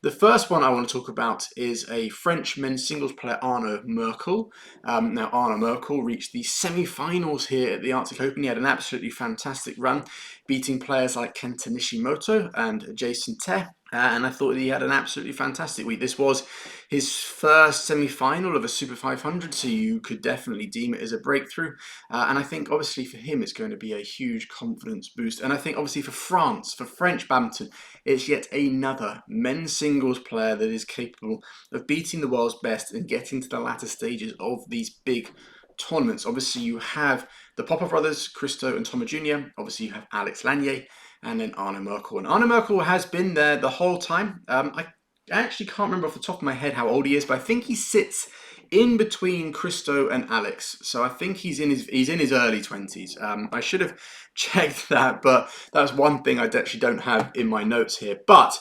The first one I want to talk about is a French men's singles player, Arnaud Merkle. Now, Arnaud Merkle reached the semi-finals here at the Arctic Open. He had an absolutely fantastic run, beating players like Kenta Nishimoto and Jason Te. And I thought he had an absolutely fantastic week. This was his first semi-final of a Super 500, so you could definitely deem it as a breakthrough. And I think obviously for him it's going to be a huge confidence boost. And I think obviously for France, for French badminton, it's yet another men's singles player that is capable of beating the world's best and getting to the latter stages of these big tournaments. Obviously you have the Popper brothers, Christo and Thomas Jr. Obviously you have Alex Lanier and then Arnaud Merkle. And Arnaud Merkle has been there the whole time. I actually can't remember off the top of my head how old he is, but I think he sits in between Christo and Alex. So I think he's in his early 20s. I should have checked that, but that's one thing I actually don't have in my notes here. But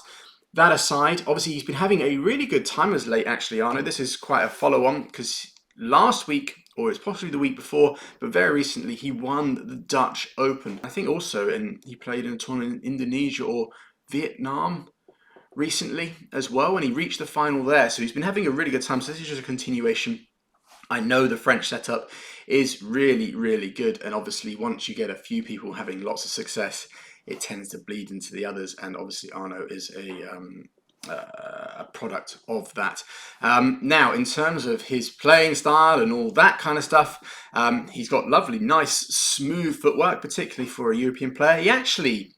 that aside, obviously he's been having a really good time as late, actually, Arnaud. This is quite a follow-on because last week, or it's possibly the week before, but very recently, he won the Dutch Open. I think also, and he played in a tournament in Indonesia or Vietnam recently as well, and he reached the final there. So he's been having a really good time. So this is just a continuation. I know the French setup is really, really good. And obviously, once you get a few people having lots of success, it tends to bleed into the others. And obviously, Arnaud is a product of that. Now, in terms of his playing style and all that kind of stuff, he's got lovely, nice, smooth footwork, particularly for a European player. He actually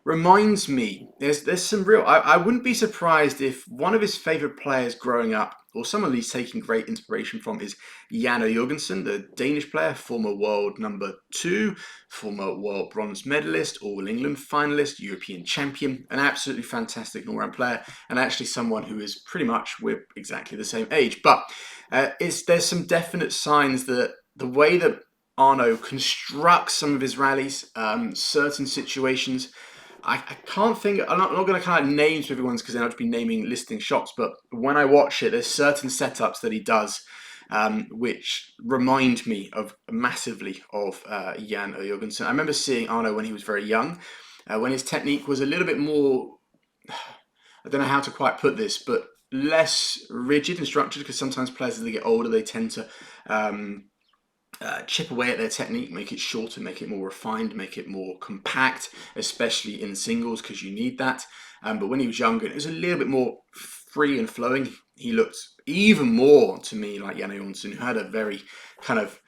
reminds me, there's some real, I wouldn't be surprised if one of his favourite players growing up, or someone he's taking great inspiration from, is Jan Jorgensen, the Danish player, former world #2, former world bronze medalist, All England finalist, European champion, an absolutely fantastic all-round player, and actually someone who is pretty much, we're exactly the same age. But there's some definite signs that the way that Arnaud constructs some of his rallies, certain situations, I can't think, I'm not going to kind of name everyone's because then I'd be listing shots, but when I watch it, there's certain setups that he does which remind me of massively of Jan Jorgensen. I remember seeing Arnaud when he was very young, when his technique was a little bit more, I don't know how to quite put this, but less rigid and structured, because sometimes players as they get older, they tend to chip away at their technique, make it shorter, make it more refined, make it more compact, especially in singles because you need that. But when he was younger, it was a little bit more free and flowing. He looked even more to me like Jan Jorgensen, who had a very kind of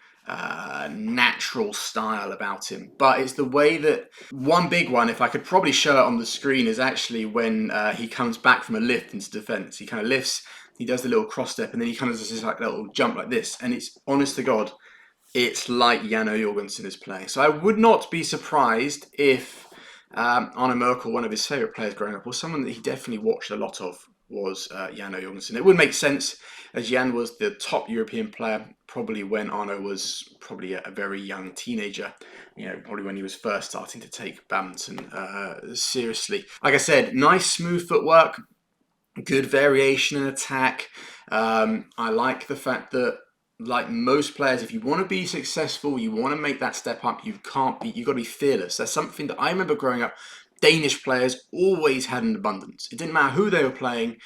natural style about him. But it's the way that, one big one, if I could probably show it on the screen, is actually when he comes back from a lift into defense. He kind of lifts, he does the little cross step, and then he kind of does this like little jump like this. And it's, honest to God, it's like Jan Jorgensen is playing. So I would not be surprised if Arnaud Merkle, one of his favourite players growing up, or someone that he definitely watched a lot of, was Jan Jorgensen. It would make sense, as Jan was the top European player probably when Arnaud was probably a very young teenager, probably when he was first starting to take badminton seriously. Like I said, nice smooth footwork, good variation in attack. I like the fact that, like most players, if you want to be successful, you want to make that step up, you've got to be fearless. That's something that I remember growing up. Danish players always had an abundance. It didn't matter who they were playing.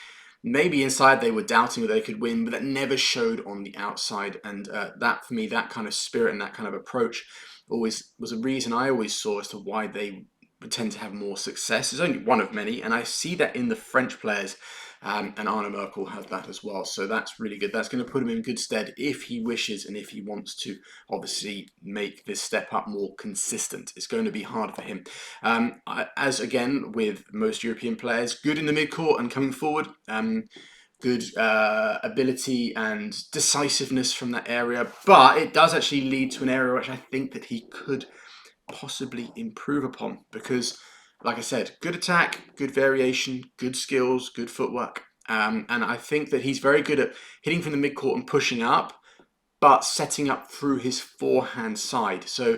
Maybe inside they were doubting whether they could win, but that never showed on the outside. And that, for me, that kind of spirit and that kind of approach always was a reason I always saw as to why they would tend to have more success. It's only one of many, and I see that in the French players. And Arnaud Merkle has that as well. So that's really good. That's going to put him in good stead if he wishes and if he wants to obviously make this step up more consistent. It's going to be hard for him. As again, with most European players, good in the mid-court and coming forward. Good ability and decisiveness from that area. But it does actually lead to an area which I think that he could possibly improve upon, because like I said, good attack, good variation, good skills, good footwork. And I think that he's very good at hitting from the mid-court and pushing up, but setting up through his forehand side. So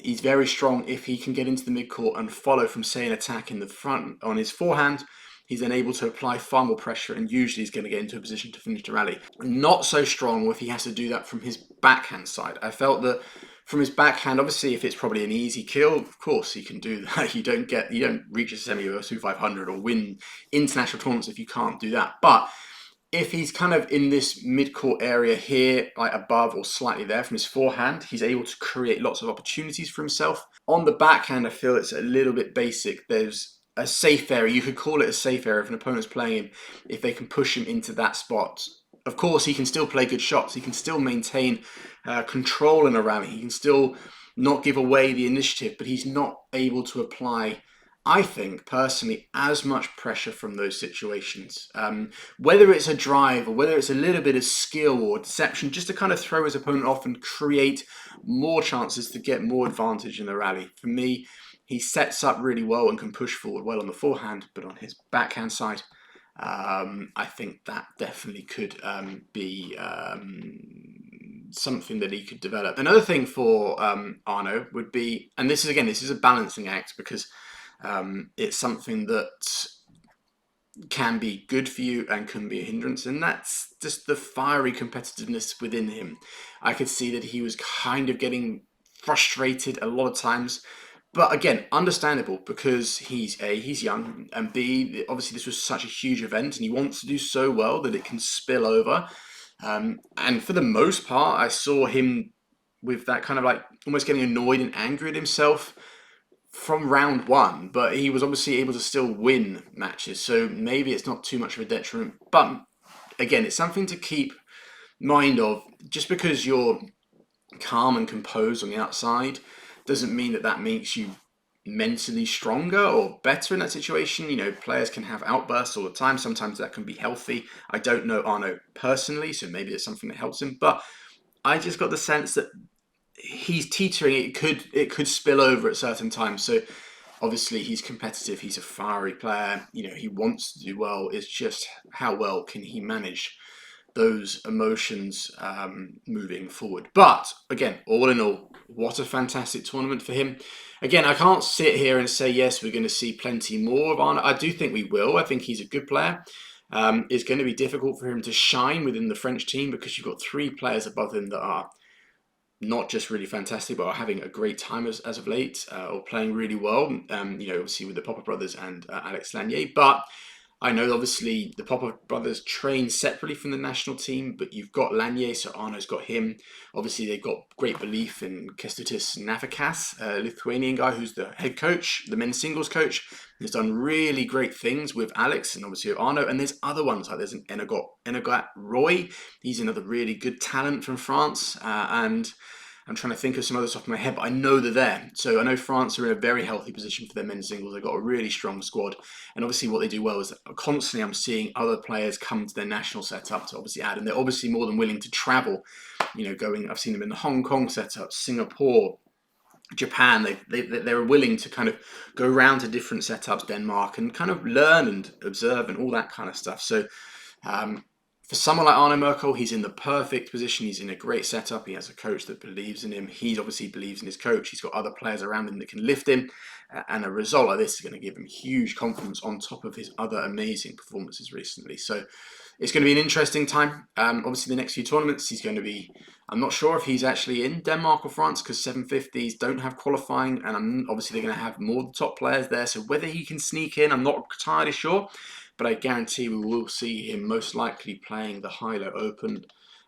he's very strong if he can get into the mid-court and follow from, say, an attack in the front on his forehand. He's then able to apply far more pressure, and usually he's going to get into a position to finish the rally. Not so strong if he has to do that from his backhand side. I felt that from his backhand, obviously, if it's probably an easy kill, of course he can do that. You don't reach a semi or a Super 500 or win international tournaments if you can't do that. But if he's kind of in this mid-court area here, like above or slightly there from his forehand, he's able to create lots of opportunities for himself. On the backhand, I feel it's a little bit basic. There's a safe area. You could call it a safe area if an opponent's playing him, if they can push him into that spot. Of course, he can still play good shots. He can still maintain control in a rally. He can still not give away the initiative, but he's not able to apply, I think, personally, as much pressure from those situations. Whether it's a drive or whether it's a little bit of skill or deception, just to kind of throw his opponent off and create more chances to get more advantage in the rally. For me, he sets up really well and can push forward well on the forehand, but on his backhand side, I think that definitely could be something that he could develop. Another thing for Arnaud would be, and this is a balancing act, because it's something that can be good for you and can be a hindrance, and that's just the fiery competitiveness within him. I could see that he was kind of getting frustrated a lot of times, but again, understandable, because he's young, and B, obviously this was such a huge event and he wants to do so well that it can spill over. And for the most part, I saw him with that kind of like almost getting annoyed and angry at himself from round one, but he was obviously able to still win matches, so maybe it's not too much of a detriment. But again, it's something to keep mind of. Just because you're calm and composed on the outside doesn't mean that that makes you mentally stronger or better in that situation. You know, players can have outbursts all the time. Sometimes that can be healthy. I don't know Arnaud personally, so maybe it's something that helps him, but I just got the sense that he's teetering. It could spill over at certain times. So obviously he's competitive. He's a fiery player. You know, he wants to do well. It's just how well can he manage those emotions moving forward. But again, all in all, what a fantastic tournament for him. Again, I can't sit here and say, yes, we're going to see plenty more of Arnaud. I do think we will. I think he's a good player. It's going to be difficult for him to shine within the French team, because you've got 3 players above him that are not just really fantastic, but are having a great time as of late, or playing really well. You know, obviously with the Popper brothers and Alex Lanier. But I know obviously the Popper brothers train separately from the national team, but you've got Lanier, so Arnaud's got him. Obviously they've got great belief in Kęstutis Navickas, a Lithuanian guy who's the head coach, the men's singles coach. He's done really great things with Alex and obviously with Arnaud, and there's other ones, like there's an Enegot Roy. He's another really good talent from France, and I'm trying to think of some others off my head, but I know they're there. So I know France are in a very healthy position for their men's singles. They've got a really strong squad. And obviously what they do well is constantly I'm seeing other players come to their national setup to obviously add. And they're obviously more than willing to travel. You know, I've seen them in the Hong Kong setup, Singapore, Japan. They're willing to kind of go around to different setups, Denmark, and kind of learn and observe and all that kind of stuff. So for someone like Arnaud Merkle, he's in the perfect position. He's in a great setup. He has a coach that believes in him. He obviously believes in his coach. He's got other players around him that can lift him. And a result like this is going to give him huge confidence on top of his other amazing performances recently. So it's going to be an interesting time. Obviously, the next few tournaments, he's going to be... I'm not sure if he's actually in Denmark or France, because 750s don't have qualifying. And obviously, they're going to have more of the top players there. So whether he can sneak in, I'm not entirely sure. But I guarantee we will see him most likely playing the Hilo Open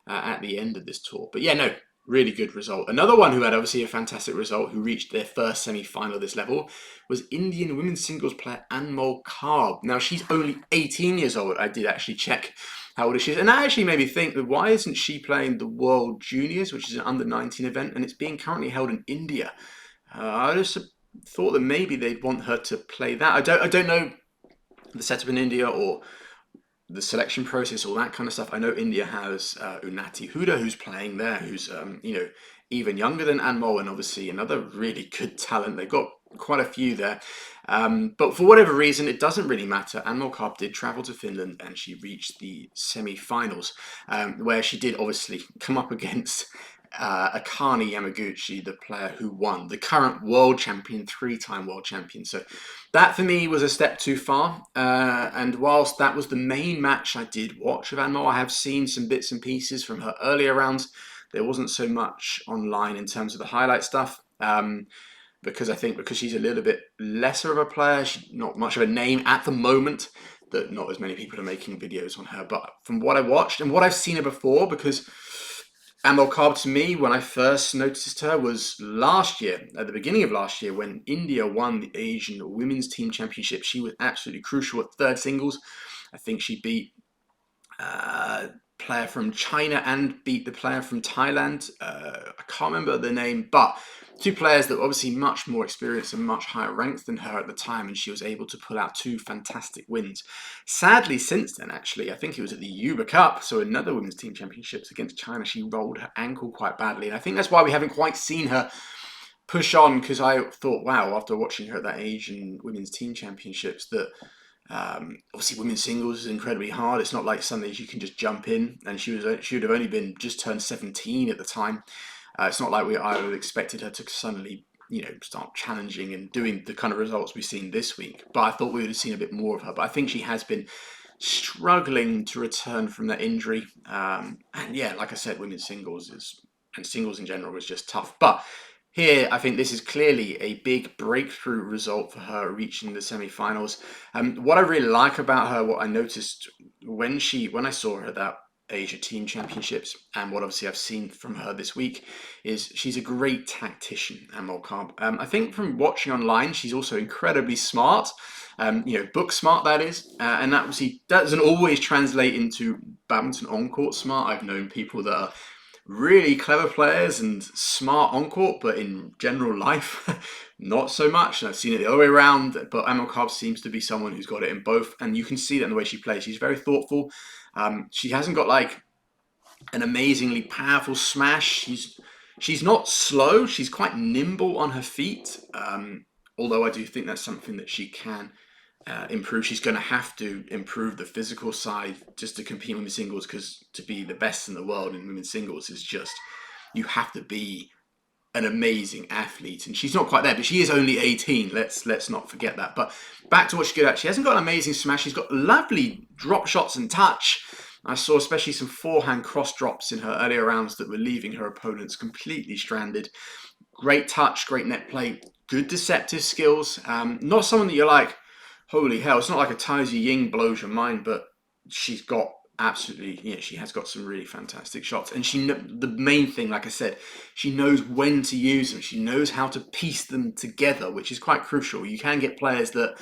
at the end of this tour. But yeah, no, really good result. Another one who had obviously a fantastic result, who reached their first semi-final of this level, was Indian women's singles player Anmol Kharb. Now, she's only 18 years old. I did actually check how old she is. And that actually made me think, that why isn't she playing the World Juniors, which is an under-19 event, and it's being currently held in India. I just thought that maybe they'd want her to play that. I don't know the setup in India or the selection process, all that kind of stuff. I know India has Unnati Huda, who's playing there, who's you know, even younger than Anmol, and obviously another really good talent. They've got quite a few there. But for whatever reason, it doesn't really matter. Anmol Kharb did travel to Finland, and she reached the semi-finals, where she did obviously come up against Akane Yamaguchi, the player who won, the current world champion, 3-time world champion. So that for me was a step too far. And whilst that was the main match I did watch of Anmol, I have seen some bits and pieces from her earlier rounds there wasn't so much online in terms of the highlight stuff. Because I think because she's a little bit lesser of a player, she's not much of a name at the moment, that not as many people are making videos on her. But from what I watched and what I've seen her before, because Anmol Kharb to me, when I first noticed her, was last year, at the beginning of last year, when India won the Asian Women's Team Championship. She was absolutely crucial at third singles. I think she beat player from China and beat the player from Thailand. I can't remember the name, but two players that were obviously much more experienced and much higher ranked than her at the time, and she was able to pull out two fantastic wins. Sadly, since then, actually, I think it was at the Uber Cup, so another women's team championships against China, she rolled her ankle quite badly, and I think that's why we haven't quite seen her push on, because I thought, wow, after watching her at that Asian women's team championships, that obviously women's singles is incredibly hard. It's not like something you can just jump in, and she would have only been just turned 17 at the time. It's not like I would have expected her to suddenly start challenging and doing the kind of results we've seen this week. But I thought we would have seen a bit more of her. But I think she has been struggling to return from that injury. And yeah, like I said, women's singles and singles in general is just tough. But here, I think this is clearly a big breakthrough result for her, reaching the semi-finals. What I really like about her, what I noticed when I saw her at that Asia Team Championships, and what obviously I've seen from her this week, is she's a great tactician, Anmol Kharb. I think from watching online, she's also incredibly smart. Book smart, that is, and that obviously doesn't always translate into badminton on-court smart. I've known people that are really clever players and smart on court, but in general life, not so much. And I've seen it the other way around. But Anmol Kharb seems to be someone who's got it in both, and you can see that in the way she plays. She's very thoughtful. She hasn't got like an amazingly powerful smash. She's not slow. She's quite nimble on her feet. Although I do think that's something that she can improve. She's going to have to improve the physical side just to compete in women's singles, because to be the best in the world in women's singles is just, you have to be an amazing athlete, and she's not quite there, but she is only 18. Let's not forget that. But back to what she's good at. She hasn't got an amazing smash. She's got lovely drop shots and touch. I saw especially some forehand cross drops in her earlier rounds that were leaving her opponents completely stranded. Great touch, great net play, good deceptive skills. Not someone that you're like, holy hell, it's not like a Taiji Ying blows your mind, but she's got absolutely, she has got some really fantastic shots. And the main thing, like I said, she knows when to use them. She knows how to piece them together, which is quite crucial. You can get players that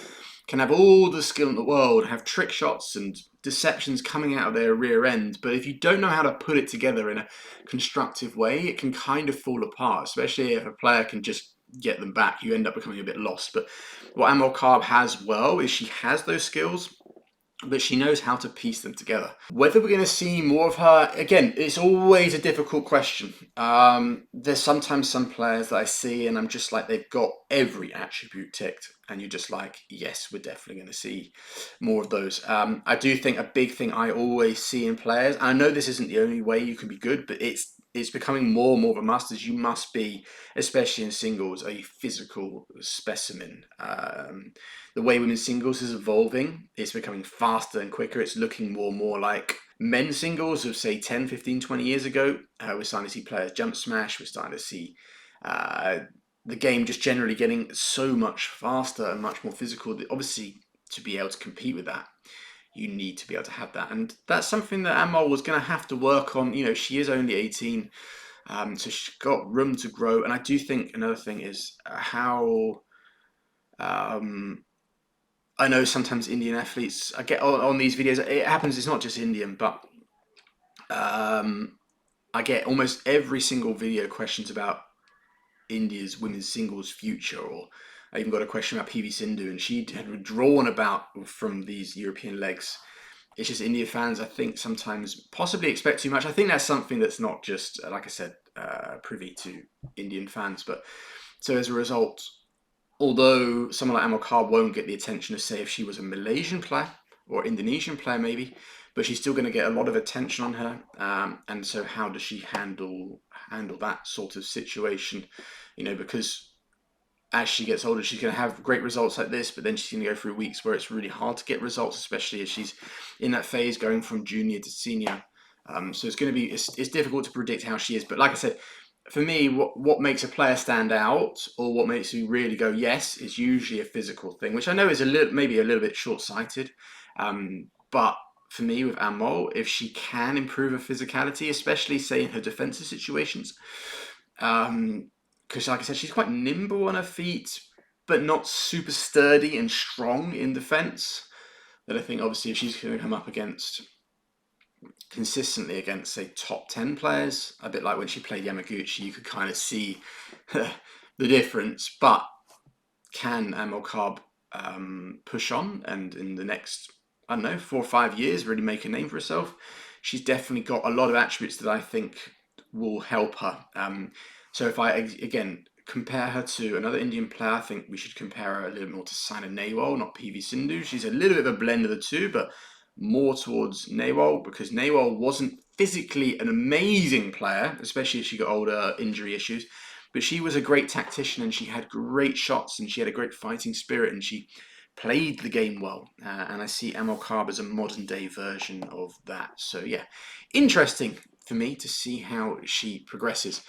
can have all the skill in the world, have trick shots and deceptions coming out of their rear end, but if you don't know how to put it together in a constructive way, it can kind of fall apart, especially if a player can just get them back. You end up becoming a bit lost. But what Anmol Kharb has well is she has those skills, but she knows how to piece them together. Whether we're going to see more of her, again, it's always a difficult question. There's sometimes some players that I see and I'm just like, they've got every attribute ticked, and you're just like, yes, we're definitely going to see more of those. I do think a big thing I always see in players, and I know this isn't the only way you can be good, but it's becoming more and more of a must, as you must be, especially in singles, a physical specimen. The way women's singles is evolving, it's becoming faster and quicker. It's looking more and more like men's singles of, say, 10, 15, 20 years ago. We're starting to see players jump smash. We're starting to see the game just generally getting so much faster and much more physical. That obviously, to be able to compete with that, you need to be able to have that. And that's something that Anmol was going to have to work on. She is only 18, so she's got room to grow. And I do think another thing is how... I know sometimes Indian athletes, I get on these videos, it happens, it's not just Indian, but I get almost every single video questions about India's women's singles future, or I even got a question about PV Sindhu, and she had withdrawn from these European legs. It's just India fans, I think, sometimes possibly expect too much. I think that's something that's not just, like I said, privy to Indian fans, but so as a result, although someone like Anmol Kharb won't get the attention of, say, if she was a Malaysian player or Indonesian player maybe, but she's still going to get a lot of attention on her. And so how does she handle that sort of situation? Because as she gets older, she's going to have great results like this, but then she's going to go through weeks where it's really hard to get results, especially as she's in that phase going from junior to senior. So it's going to be it's difficult to predict how she is. But like I said, for me, what makes a player stand out, or what makes you really go yes, is usually a physical thing, which I know is maybe a little bit short sighted. But for me, with Anmol, if she can improve her physicality, especially say in her defensive situations, because like I said, she's quite nimble on her feet, but not super sturdy and strong in defense. That I think obviously if she's going to come up against consistently against say top 10 players, a bit like when she played Yamaguchi, you could kind of see the difference. But can Anmol Kharb push on and in the next, I don't know, 4 or 5 years really make a name for herself? She's definitely got a lot of attributes that I think will help her. So if I again compare her to another Indian player, I think we should compare her a little more to Saina Nehwal, not PV Sindhu. She's a little bit of a blend of the two, but more towards Nehwal, because Nehwal wasn't physically an amazing player, especially as she got older, injury issues. But she was a great tactician, and she had great shots, and she had a great fighting spirit, and she played the game well. And I see Anmol Kharb as a modern day version of that. So yeah, interesting for me to see how she progresses.